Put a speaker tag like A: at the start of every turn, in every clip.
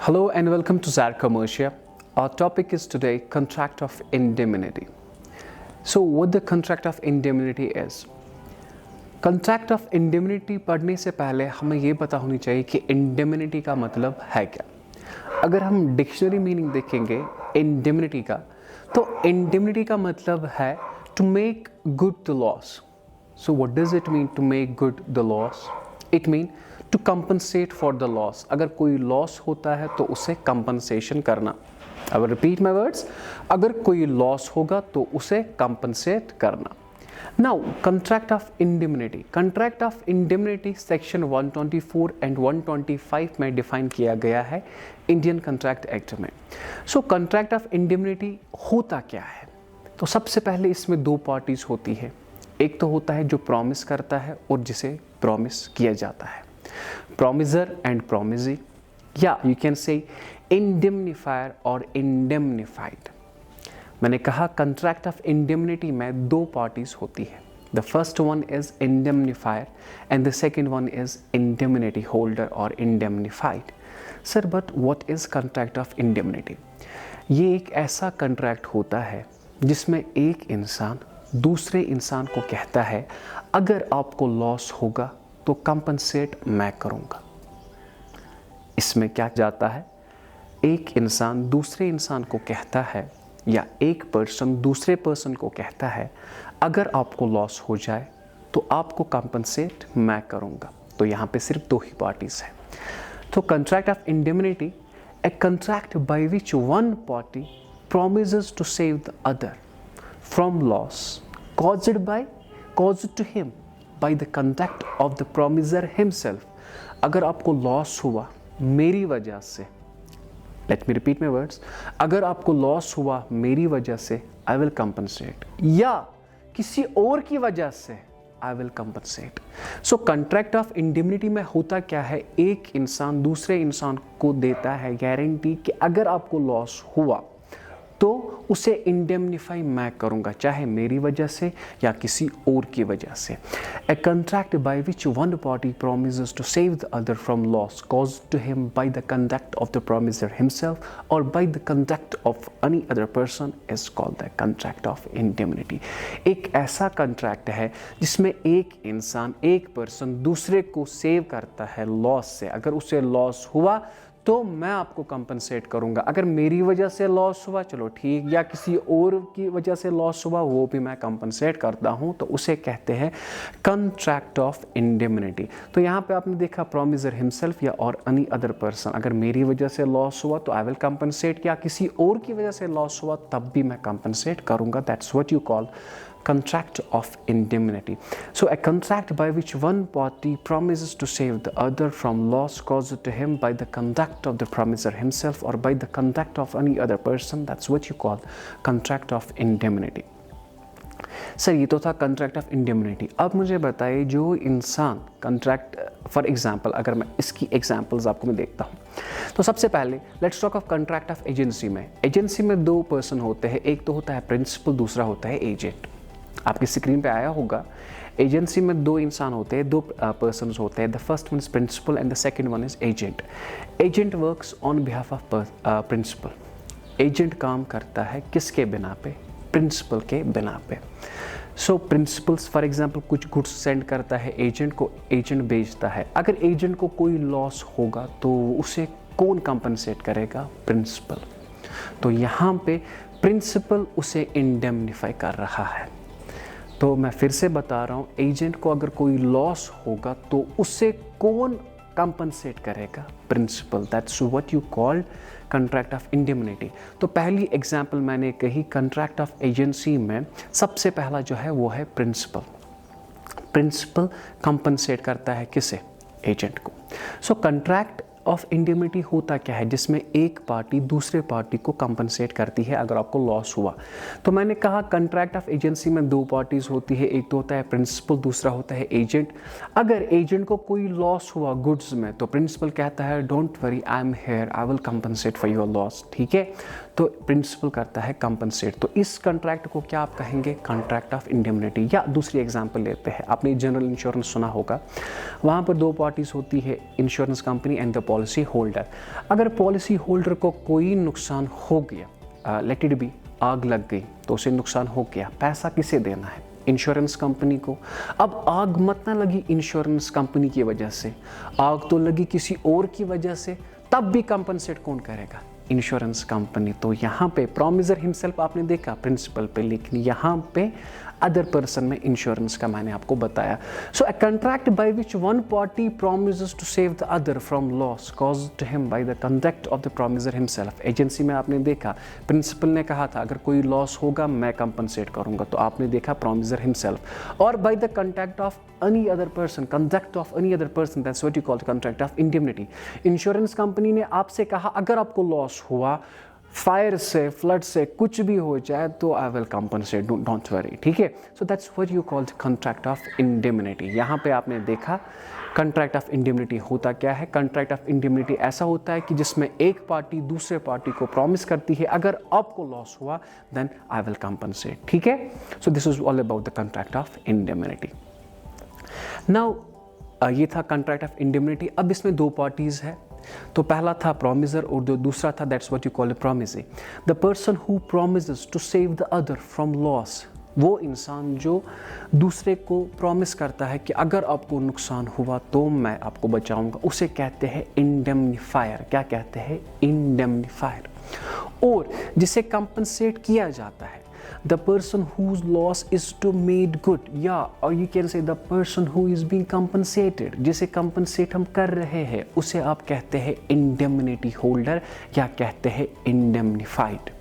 A: Hello and welcome to Zar Commercia. Our topic is today contract of indemnity. So what the contract of indemnity is? Contract of indemnity पढ़ने से पहले हमें ये पता होनी चाहिए कि indemnity का मतलब है क्या। अगर हम डिक्शनरी मीनिंग देखेंगे indemnity का, तो indemnity का मतलब है to make good the loss. So what does it mean to make good the loss? It means to compensate for the loss. अगर कोई लॉस होता है तो उसे कंपनसेशन करना. अब रिपीट माई वर्ड्स, अगर कोई लॉस होगा तो उसे कंपनसेट करना. Now contract of indemnity. Contract of indemnity section 124 and 125 में डिफाइन किया गया है इंडियन कंट्रैक्ट एक्ट में. सो कंट्रैक्ट ऑफ इंडेमनिटी होता क्या है? तो सबसे पहले इसमें दो पार्टीज होती है. एक तो होता है जो प्रॉमिस करता है और जिसे प्रॉमिस किया जाता है. Promiser and promisee, yeah, you can say indemnifier or indemnified. मैंने कहा contract of indemnity में दो parties होती है. The first one is indemnifier and the second one is indemnity holder or indemnified. Sir, but what is contract of indemnity? ये एक ऐसा contract होता है जिसमें एक इंसान दूसरे इंसान को कहता है अगर आपको लॉस होगा तो कंपनसेट मैं करूंगा. इसमें क्या जाता है? एक इंसान दूसरे इंसान को कहता है या एक पर्सन दूसरे पर्सन को कहता है अगर आपको लॉस हो जाए तो आपको कंपनसेट मैं करूंगा. तो यहाँ पे सिर्फ दो ही पार्टीज हैं. तो contract of indemnity, A contract by which one party promises to save the other from loss caused to him by the conduct of the promiser himself. अगर आपको लॉस हुआ मेरी वजह से, let me repeat my words, अगर आपको loss हुआ मेरी वजह से I will compensate, या किसी और की वजह से I will compensate. So contract of indemnity में होता क्या है? एक इंसान दूसरे इंसान को देता है गारंटी कि अगर आपको लॉस हुआ तो उसे इंडेमनिफाई मैं करूंगा, चाहे मेरी वजह से या किसी और की वजह से. A contract by which one party promises to save the other from loss caused to him by the conduct of the promiser himself or by the conduct of any other person is called the contract of indemnity. एक ऐसा contract है जिसमें एक इंसान एक person दूसरे को save करता है लॉस से. अगर उसे लॉस हुआ तो मैं आपको कंपनसेट करूंगा. अगर मेरी वजह से लॉस हुआ चलो ठीक, या किसी और की वजह से लॉस हुआ वो भी मैं कंपनसेट करता हूं. तो उसे कहते हैं कंट्रैक्ट ऑफ इंडेमनिटी. तो यहाँ पे आपने देखा प्रॉमिसर हिमसेल्फ या और एनी अदर पर्सन. अगर मेरी वजह से लॉस हुआ तो आई विल कंपनसेट, या किसी और की वजह से लॉस हुआ तब भी मैं कंपनसेट करूंगा. That's what you call contract of indemnity. So a contract by which one party promises to save the other from loss caused to him by the conduct of the promiser himself or by the conduct of any other person, that's what you call contract of indemnity. Sir ये तो था contract of indemnity. अब मुझे बताइए जो इंसान contract, for example अगर मैं इसकी एग्जाम्पल्स आपको मैं देखता हूँ तो सबसे पहले let's talk of contract of agency में. एजेंसी में दो पर्सन होते हैं, एक तो होता है प्रिंसिपल, दूसरा होता है एजेंट. आपकी स्क्रीन पे आया होगा. एजेंसी में दो इंसान होते हैं, दो पर्सन्स होते हैं. The first one is principal and the second one is agent. Agent works on behalf of principal. Agent काम करता है किसके बिना पे? प्रिंसिपल के बिना पे. सो प्रिंसिपल्स फॉर एग्जांपल कुछ गुड्स सेंड करता है एजेंट को, एजेंट बेचता है. अगर एजेंट को कोई लॉस होगा तो उसे कौन कंपनसेट करेगा? प्रिंसिपल. तो यहाँ पे प्रिंसिपल उसे इंडेमनिफाई कर रहा है. तो मैं फिर से बता रहा हूँ, एजेंट को अगर कोई लॉस होगा तो उसे कौन कंपनसेट करेगा? Principal. That's what you called contract of indemnity. तो पहली एग्जांपल मैंने कही कंट्रैक्ट ऑफ एजेंसी में सबसे पहला जो है वो है प्रिंसिपल. प्रिंसिपल कंपनसेट करता है किसे? एजेंट को. सो कंट्रैक्ट ऑफ इंडेमनिटी होता क्या है? जिसमें एक पार्टी दूसरे पार्टी को कंपनसेट करती है अगर आपको लॉस हुआ. तो मैंने कहा कंट्रैक्ट ऑफ एजेंसी में दो पार्टीज होती है, एक तो होता है प्रिंसिपल, दूसरा होता है एजेंट. अगर एजेंट को कोई लॉस हुआ गुड्स में तो प्रिंसिपल कहता है don't worry I am here, I will compensate for your loss. ठीक है. तो प्रिंसिपल करता है कंपनसेट। तो इस कॉन्ट्रैक्ट को क्या आप कहेंगे, कॉन्ट्रैक्ट ऑफ इंडेमनिटी। या दूसरी एग्जांपल लेते हैं, आपने जनरल इंश्योरेंस सुना होगा, वहाँ पर दो पार्टीज होती है, insurance company and the policy holder. अगर पॉलिसी होल्डर को कोई नुकसान हो गया, लेट इट बी आग लग गई, तो उसे नुकसान हो गया, पैसा किसे देना है, इंश्योरेंस कंपनी को। अब आग मत ना लगी इंश्योरेंस कंपनी की वजह से, आग तो लगी किसी और की वजह से, तब भी कंपनसेट कौन करेगा, इंश्योरेंस कंपनी। तो यहाँ पे प्रॉमिसर हिमसेल्फ आपने देखा प्रिंसिपल पे, लेकिन यहाँ पे अदर पर्सन में इंश्योरेंस का मैंने आपको बताया। So a contract by which one party promises to save the other from loss caused to him by the conduct of the promisor himself. Agency में आपने देखा प्रिंसिपल ने कहा था अगर कोई लॉस होगा मैं कंपनसेट करूंगा, तो आपने देखा प्रॉमिसर हिमसेल्फ। और bye the conduct of any other person, conduct of any other person, that's what you call the contract of indemnity। Insurance company ने आपसे कहा अगर आपको लॉस हुआ, फायर से, फ्लड से, कुछ भी हो जाए तो I will compensate, don't worry, ठीक है। So that's what you call the contract of indemnity. यहाँ पे आपने देखा कॉन्ट्रैक्ट ऑफ इंडेमनिटी होता क्या है। कॉन्ट्रैक्ट ऑफ इंडेमनिटी ऐसा होता है कि जिसमें एक पार्टी दूसरे पार्टी को प्रॉमिस करती है अगर आपको लॉस हुआ देन आई विल कंपनसेट, ठीक है। So this is all about the contract of indemnity. Now ये था कॉन्ट्रैक्ट ऑफ इंडेमनिटी। अब इसमें दो पार्टीज है, तो पहला था प्रॉमिसर और जो दूसरा था that's what you call a promisee. The person who promises to save the other from loss, वो इंसान जो दूसरे को प्रॉमिस करता है कि अगर आपको नुकसान हुआ तो मैं आपको बचाऊंगा, उसे कहते हैं इंडेमनिफायर। क्या कहते हैं, इंडेमनिफायर। और जिसे कंपनसेट किया जाता है, the person whose loss is to made good, or you can say the person who is being compensated, जिसे compensate हम कर रहे हैं उसे आप कहते हैं indemnity holder या कहते हैं indemnified।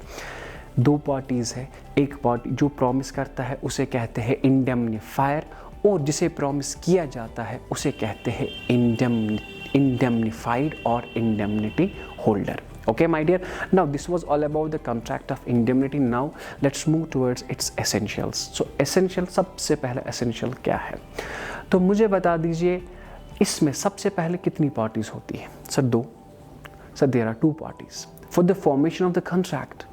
A: दो पार्टीज है, एक पार्टी जो प्रॉमिस करता है उसे कहते हैं indemnifier, और जिसे प्रॉमिस किया जाता है उसे कहते हैं indemnified और indemnity holder। Okay, my dear. Now this was all about the contract of indemnity. Now let's move towards its essentials. So essential, सबसे पहले essential क्या है, तो मुझे बता दीजिए इसमें सबसे पहले कितनी पार्टीज होती है। सर दो। Sir there are two parties. For the formation of the contract,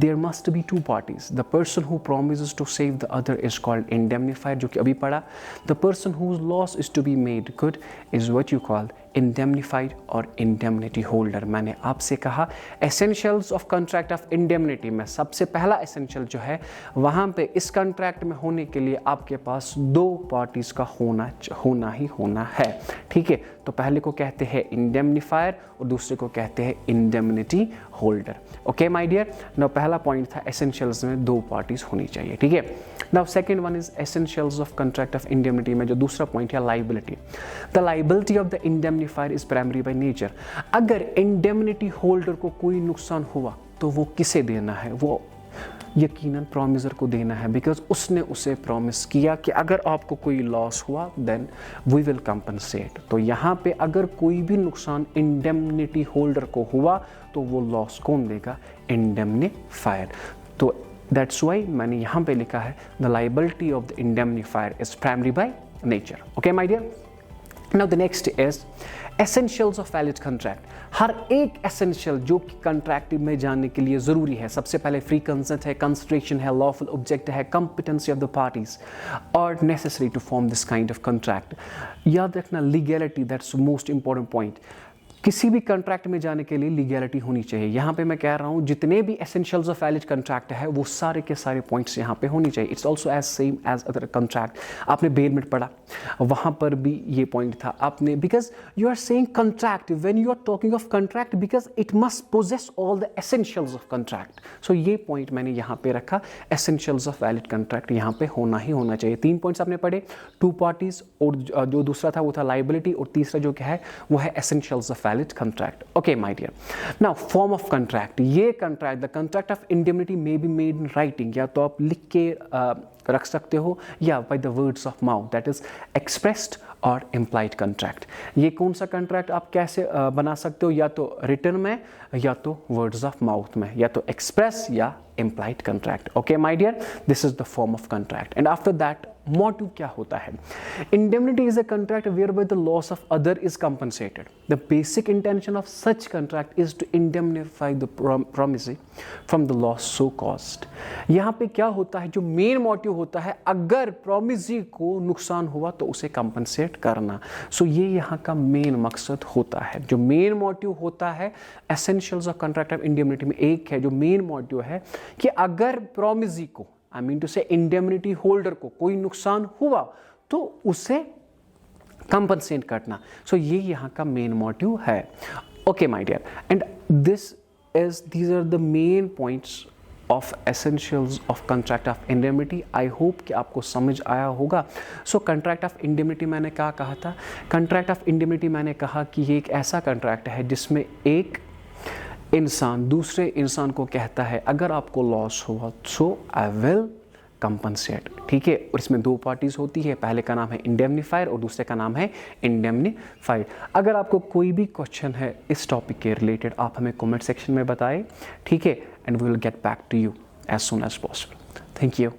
A: there must be two parties. The person who promises to save the other is called indemnifier, जो कि अभी पढ़ा। The person whose loss is to be made good is what you call indemnified और indemnity holder। मैंने आपसे कहा essentials of contract of indemnity में सबसे पहला essential जो है, वहाँ पे इस contract में होने के लिए आपके पास दो parties का होना ही होना है, ठीक है। तो पहले को कहते हैं indemnifier और दूसरे को कहते हैं indemnity holder। Okay my dear. Now पहला पॉइंट था essentials में दो parties होनी चाहिए, ठीक है। Now second one is essentials of contract of indemnity में जो दूसरा पॉइंट है liability। The liability of the indemnifier is primary by nature। अगर indemnity holder को कोई नुकसान हुआ तो वो किसे देना है, वो यकीनन प्रॉमिसर को देना है, बिकॉज उसने उसे प्रॉमिस किया कि अगर आपको कोई लॉस हुआ देन वी विल कंपनसेट। तो यहाँ पे अगर कोई भी नुकसान इंडेमनिटी होल्डर को हुआ तो वो लॉस कौन देगा, इंडेमनिफायर। तो दैट्स वाई मैंने यहाँ पे लिखा है the liability of the indemnifier is primary by nature. Okay my dear. Now the next is essentials of valid contract. हर एक एसेंशियल जो कि कॉन्ट्रैक्ट में जाने के लिए ज़रूरी है, सबसे पहले फ्री कंसेंट है, कंसिडरेशन है, लॉफुल ऑब्जेक्ट है, कॉम्पिटेंसी ऑफ द पार्टीज और necessary to form this kind of contract. याद रखना legality, that's most important point. किसी भी कॉन्ट्रैक्ट में जाने के लिए लीगैलिटी होनी चाहिए। यहाँ पे मैं कह रहा हूँ जितने भी एसेंशियल्स ऑफ वैलिड कॉन्ट्रैक्ट है वो सारे के सारे पॉइंट्स यहाँ पे होनी चाहिए। It's also as same as other contract. आपने बेरमेंट पढ़ा, वहाँ पर भी ये पॉइंट था आपने, because you are saying contract when you are talking of contract because it must possess all the essentials of contract. So ये पॉइंट मैंने यहाँ पे रखा, एसेंशियल्स ऑफ वैलिड कॉन्ट्रैक्ट यहाँ पे होना ही होना चाहिए। तीन पॉइंट्स आपने पढ़े, टू पार्टीज और जो दूसरा था वो था लाइबिलिटी और तीसरा जो क्या है वो है essentials of valid contract. Okay, my dear. Now, form of contract. ये contract, the contract of indemnity may be made in writing. या तो आप लिख के रख सकते हो या by the words of mouth, that is expressed और implied contract। ये कौन सा contract आप कैसे बना सकते हो, या तो written में या तो words of mouth में, या तो express या implied contract। Okay, my dear, this is the form of contract। And after that, motive क्या होता है? Indemnity is a contract whereby the loss of other is compensated. The basic intention of such contract is to indemnify the promisee from the loss so cost. यहाँ पे क्या होता है, जो main motive होता है, अगर प्रोमिसी को नुकसान हुआ तो उसे कंपनसेट करना. सो ये यहाँ का मेन मकसद होता है. जो मेन मोटिव होता है essentials of contract of indemnity में एक है, जो मेन मोटिव है कि अगर प्रोमिसी को, आई मीन टू से इंडेमनिटी होल्डर को कोई नुकसान हुआ तो उसे कंपनसेट करना. सो ये यहाँ का मेन मोटिव है. Okay my dear, and these are the main points of essentials of contract of indemnity. I hope कि आपको समझ आया होगा. सो contract of indemnity मैंने क्या कहा था? contract of indemnity मैंने कहा कि ये एक ऐसा contract है जिसमें एक इंसान दूसरे इंसान को कहता है अगर आपको लॉस हुआ सो आई विल कंपनसेट. ठीक है, और इसमें दो पार्टीज होती है, पहले का नाम है इंडेमनीफायर और दूसरे का नाम है इंडेमनीफाइड. अगर आपको कोई भी क्वेश्चन है इस टॉपिक के रिलेटेड, आप हमें कमेंट सेक्शन में बताएं. ठीक है, and we will get back to you as soon as possible. Thank you.